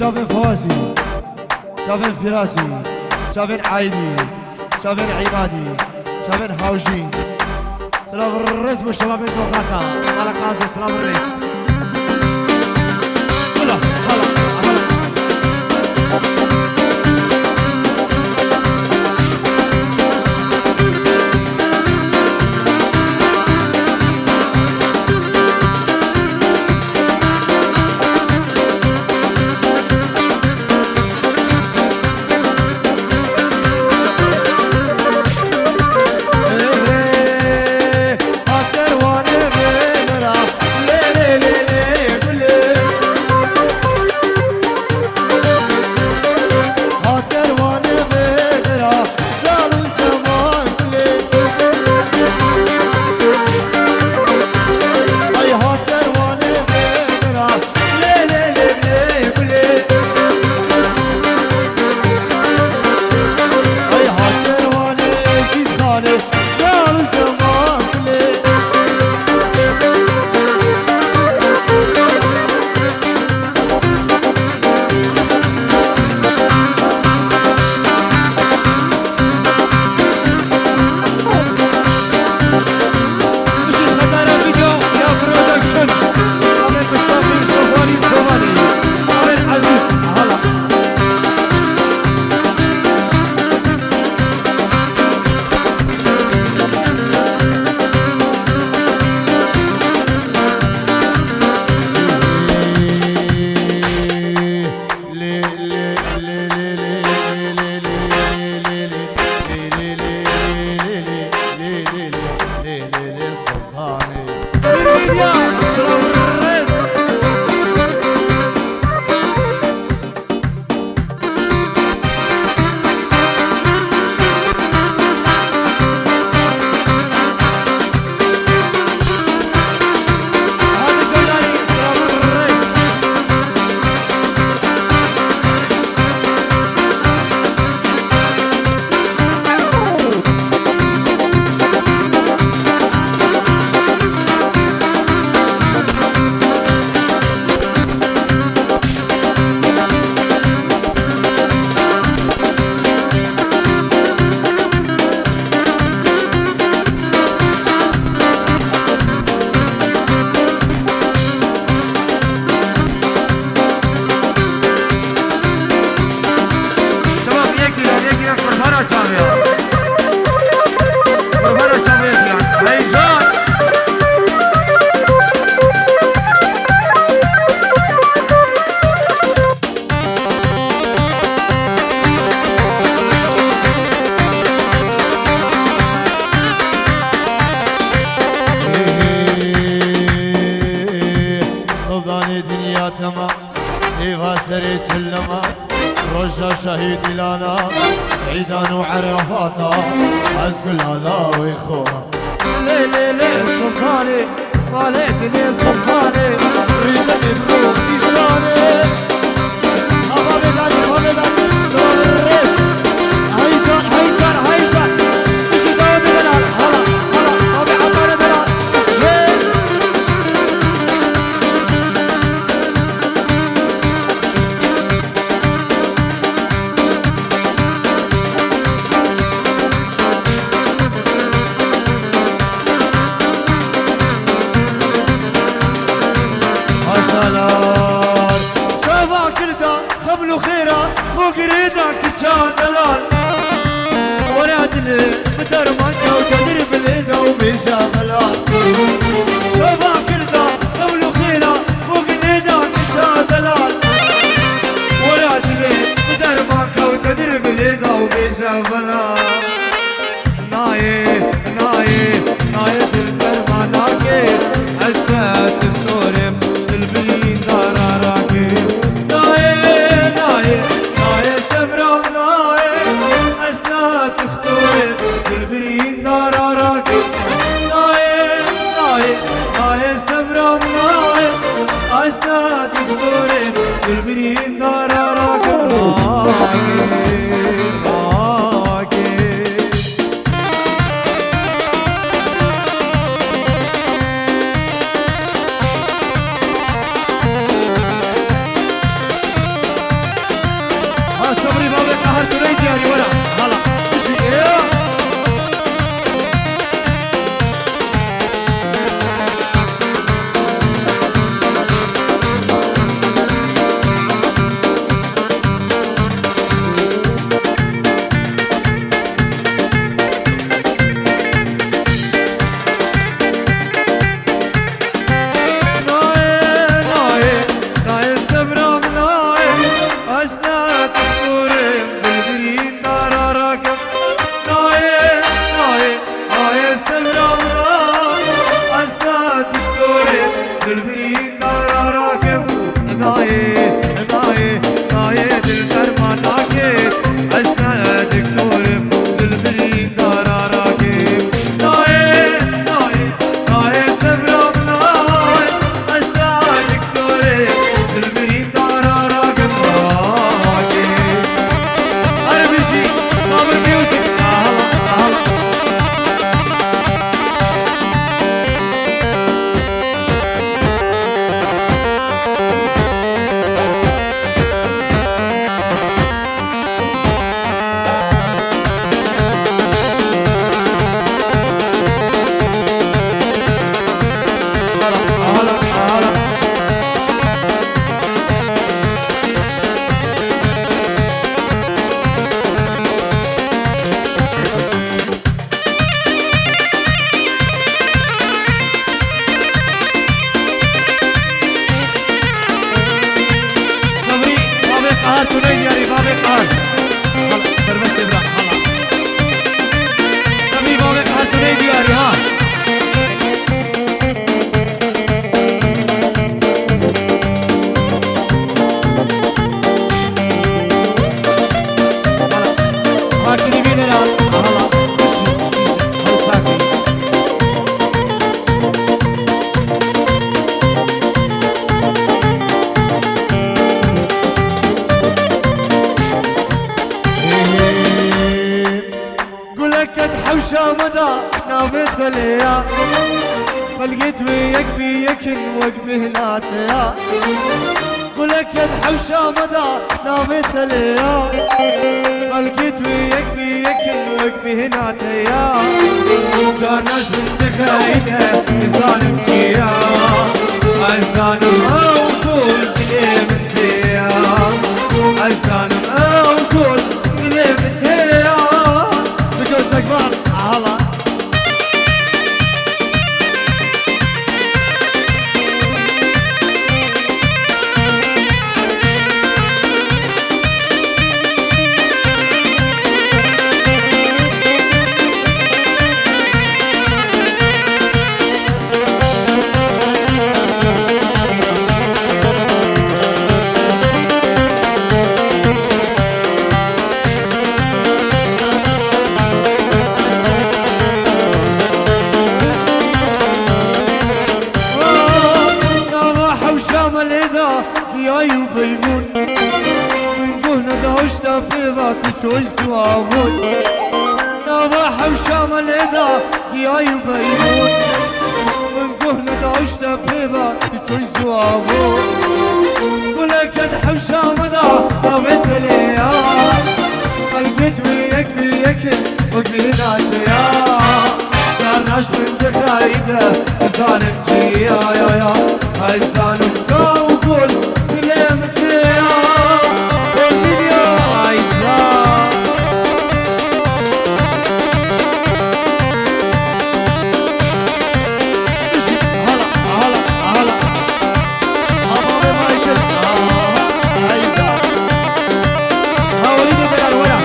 شافن فوازي، شافن فراسي، شافن عايدي، شافن عمادي، شافن حوجي. سلام الرزق وشباب الدوخاكا على قاسي. سلام الرزق. هلا هلا هلا. يا سري تسلما رجا شهيد لانا عيدان وعرفاتا أزقل على ويخوها لي لي لي السلطاني مالك لي السلطاني ريدني بروح نشاني أبا بداني أبا بداني سلام الرئيس هيجان هيجان هيجان مش يدور بلال هلا هلا أبي عطاني بلال سلام شافع كلدا خبل خيرا فوق ريدك كان دلال وراد لي بدر مكة وتدري بالإيدا وبيشا ملال شافع كلدا خبل خيرا فوق ريدك كان دلال وراد لي بدر مكة وتدري بالإيدا وبيشا ملال ناي ناي ناي تلقر ما ناكي أسناد تذكرم البلين دار راكب ناي ناي ناي سبرم ناي أسناد تخطورم البلين دار راكب ناي ناي ناي سبرم ناي أسناد تخطورم البلين دار راكب صبري بابك قهر تريد يا ورا هلا مشي ايه حوشة مدى نابت ليا فلقيت وياك بيك وقبه ناتيا قولك حوشة مدى نابت ليا فلقيت وياك بيك وقبه ناتيا جان ناس من دخاينه الظالم جيا الظالم أوكل كلمة انتيا الظالم أوكل كلمة انتيا بقصدك بالعلا بيمون من قهنا دهشتا في باتي شوي سوامون نواح وشام الإذا ياي بيمون من قهنا دهشتا في باتي شوي سوامون ولك ادحم شام ذا طبت ليا قلبت وياك بيك وقلنا يا كانش من دخايده ظالم فيا يا هاي ظالم وقول كلمت يا والدنيا عايزة هلا هلا هلا حبابي مايكل عايزة هاوليدي بلال ولا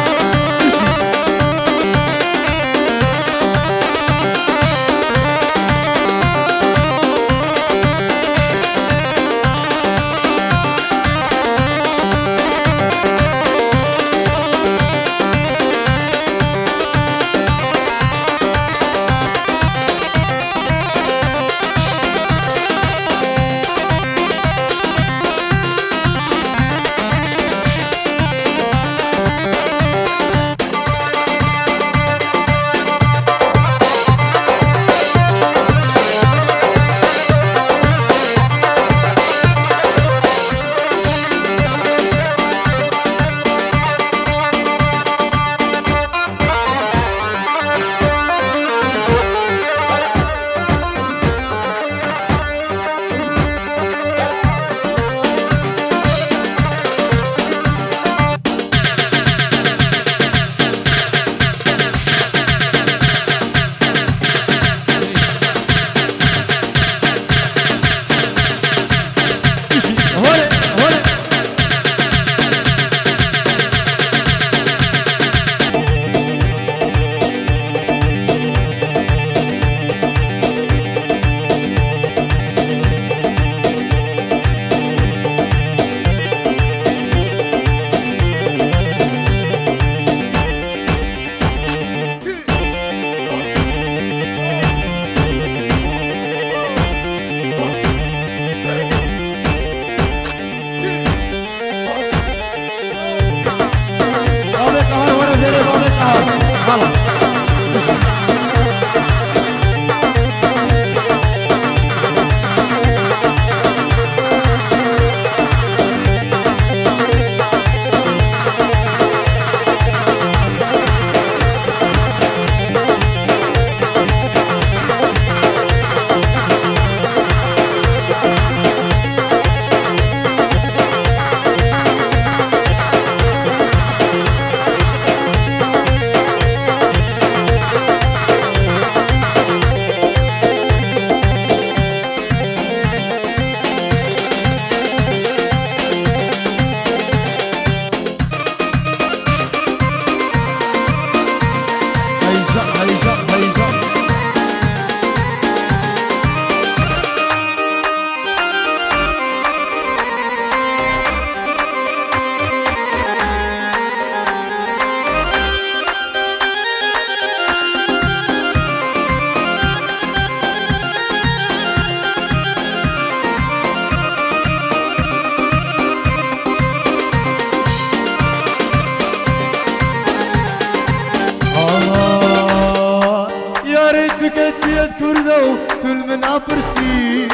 تكتيت كردو كل من أبرسي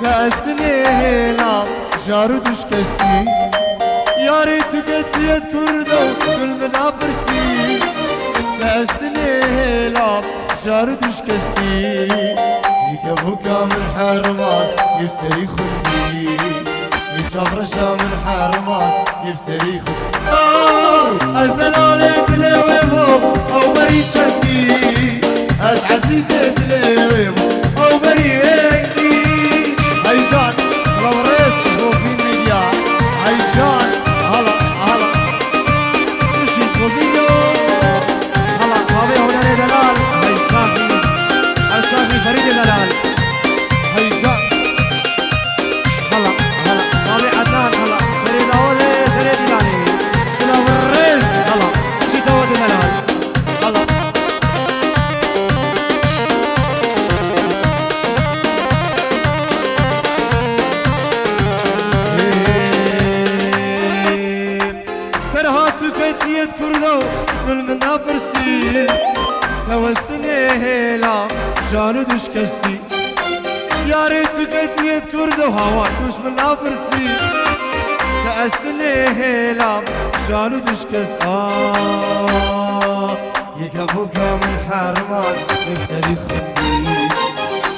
تأستني هلا جاردش كستي يا ريت تكتيت كردو كل من أبرسي تأستني هلا جاردش كستي يكبوكا من حرمان يبسري خندي يجبرشا من حرمان يبسري خندي أزدلالي بلويبو أو بريد شدي از عزيزة ليم او بريكي هيجان لوريس بوفين ميديا هيجان هلا هلا مشي بوفينيو هلا هذا هنا دلال هيصافي فريد دلال هيجان هلا هلا هذا عدنان هلا فريد اولي فريد دلالي لوريس هلا مشي دلال هلا ديت كردو بالمنا برسي توستني هلا جانو دشكستي يا ريت ديت كردو هوا دوش منا برسي توستني هلا جانو دشكست يكفوك من حرمان نفسي خدي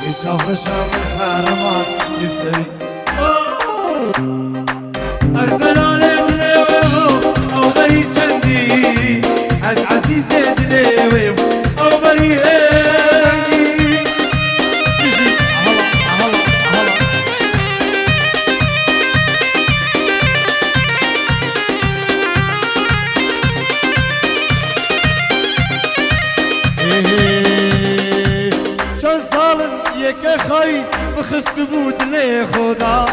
يتشافرشا من حرمان نفسي أزدلالي دليوه أو بري تندي أز عزيزي دليوه أو بري هاي تجي هلا هلا هلا شو صالن يك خي بخست بود لي خدا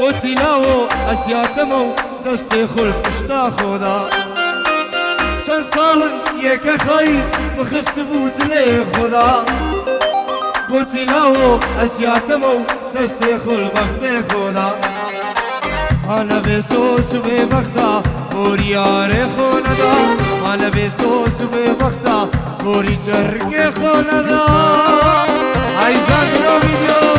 قلتي لاو اسياتمو دستي خل مشتا خدا شن صالن يك خي بخست بود لي خدا قلتي لاو اسياتمو دستي خل بختي خدا انا بسوس ببختا بوريار خوندا انا بسوس ببختا بوري جرق خوندا عايزان رو فيديو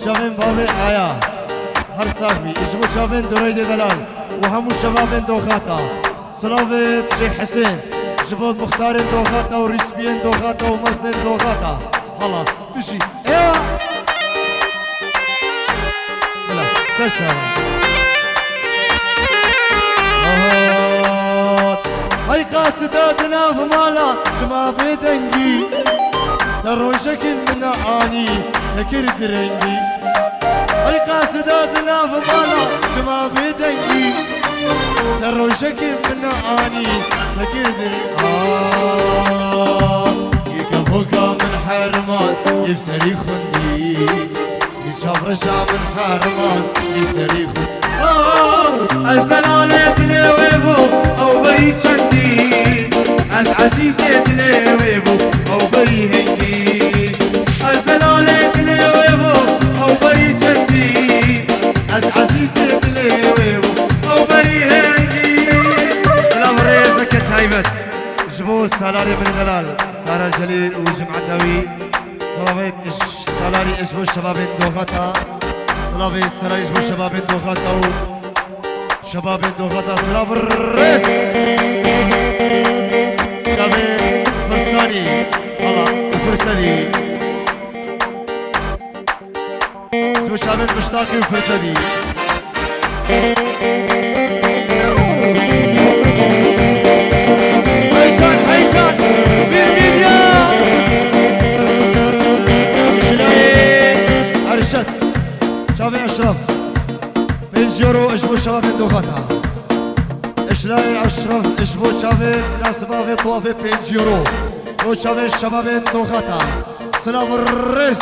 شافين بابي آيا هر صاحبي اجبو شافين دريد دلال وهمو شبابين دوخاتا صلافة شيخ حسين جبود مختارين دوخاتا وريسبيين دوخاتا ومسنين دوخاتا هلا بشي ايوا بلا سلسة هاي قاصداتنا في مالا شما في دنجي ترو شكل من آني تكر درنجي هاي قاصداتنا في مالا شما في دنجي ترو شكل من آني تكر درنجي يكفوك من حرمان يبسري خندي يتشاف رشا من حرمان يبسري خندي أزدلالي بليويبو أو بري چندي از عزيزي بليويبو أو بري هنگي أزدلالي بليويبو أو بري چندي از عزيزي بليويبو أو بري هنگي سلام ريزك التايبت جبو سالاري من غلال سارة جليل وجمع دوي سلامي سالاري اجبو شبابين دوغتا سلامي سالاري اجبو شبابين دوغتا شباب دوغتا سلاف الرئيس شباب فرساني هلا الفرساني شو شباب مشتاقي وفرساني هيجان هيجان فيرمينيا شلاي أرشد شباب أشرف يورو اجبو شباب دوغاتا اشلاي اشرف اجبو شباب ناس بابي طوافي 5 يورو و شباب شباب دوغاتا سلام الرئيس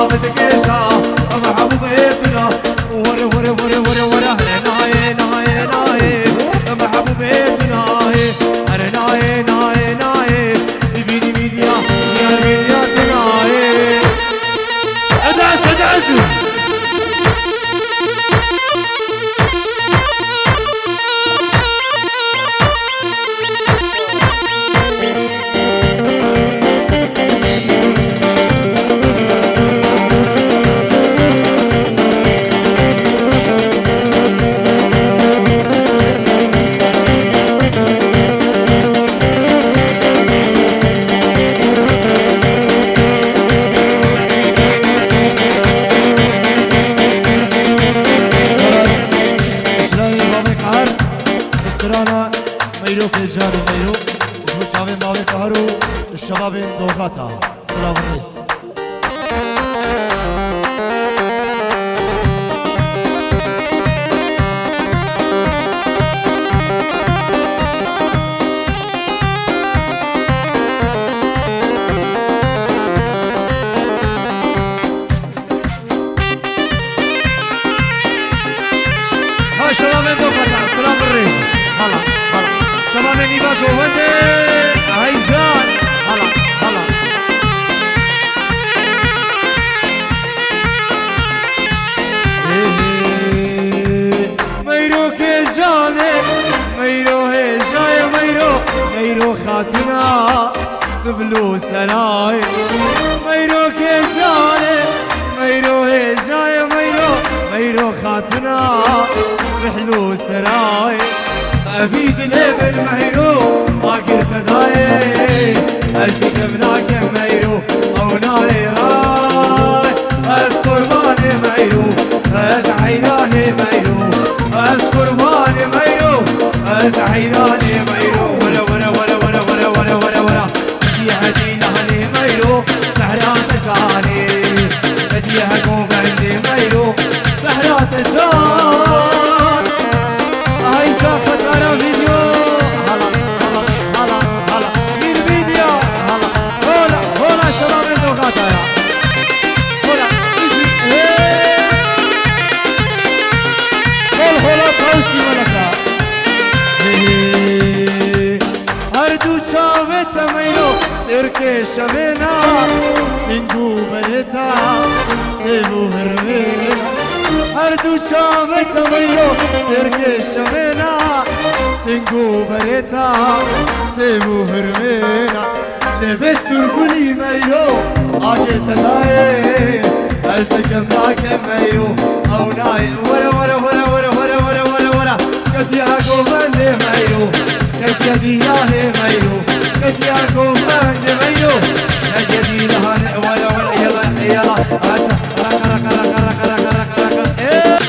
بتكيشا محبوبتنا ورا ورا ورا ورا ورا ناي ناي ناي محبوبتنا ورا ناي ناي ناي بيدي ميديا يا ميديا تناي ادعس ادعس ميرو كجار ميرو شباب ماوي كهرو الشباب دوغاتا سلام الرئيس ها شباب دوغاتا سلام الرئيس هلا شباب نيباكو ودي عايزان هلا هلا ميرو كجاني ميرو هجاي ميرو خاتنا سبلو سراي ميرو كجاني ميرو هجاي ميرو خاتنا سحلو سراي أفيد ليبل مهيرو باقر فداي أزدك بناك مهيرو أو ناري راي أسقرباني مهيرو أزعيراني مهيرو أسقرباني مهيرو أزعيراني مهيرو ورا ورا ورا ورا ورا ورا ورا ورا هدي هدينا هني مهيرو سهرات زاني هدي هكون عندي مهيرو سهرات زاني فيديو هلا هلا هلا هلا مين فيديو هلا هلا هلا شباب الدوغاتا يا هلا ايشي هلا فوسي ملكا هردو شاوتا ميلو سيركي شبينا سنجو بلتا سيبو هرمينا هردو شاوتا ميلو سيركي شبينا سنجو بريتا سيبو هرمينا نفسر كلي ميلو آخر تلاي أستكم معك ميلو أو ناي ورا ورا ورا ورا ورا ورا ورا ورا كتي أكو من ميلو كتي دياني ميلو كتي أكو من ميلو كتي دياني ورا ورا يلا يلا رك رك رك رك رك رك رك إيه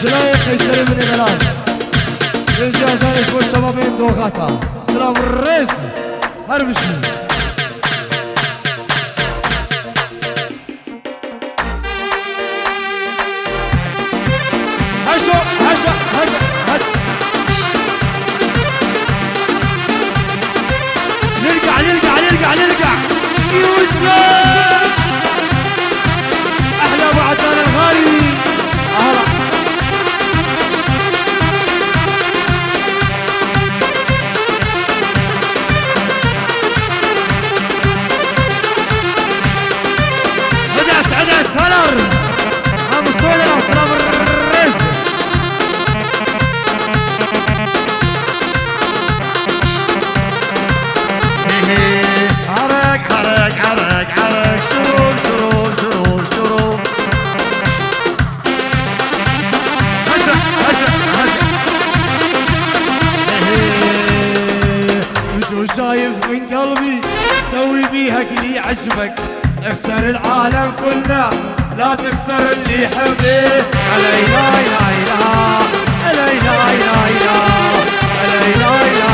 جلاي خيسر من الغلام الجازان اسمه الشبابين دوغاتا سلام الرئيس هربشي هشو هشو هشو نرجع نرجع نرجع نرجع يوسف احلى ابو عدنان الغالي اهلا هلر مستولنا سلام الرئيس حرك حرك حرك حرك شروق شروق شروق شروق هسه هسه هسه وجو شايف من قلبي سوي بيها كلي عجبك اخسر العالم كله لا تخسر اللي يحبك علي لا لا لا علي لا لا لا علي لا لا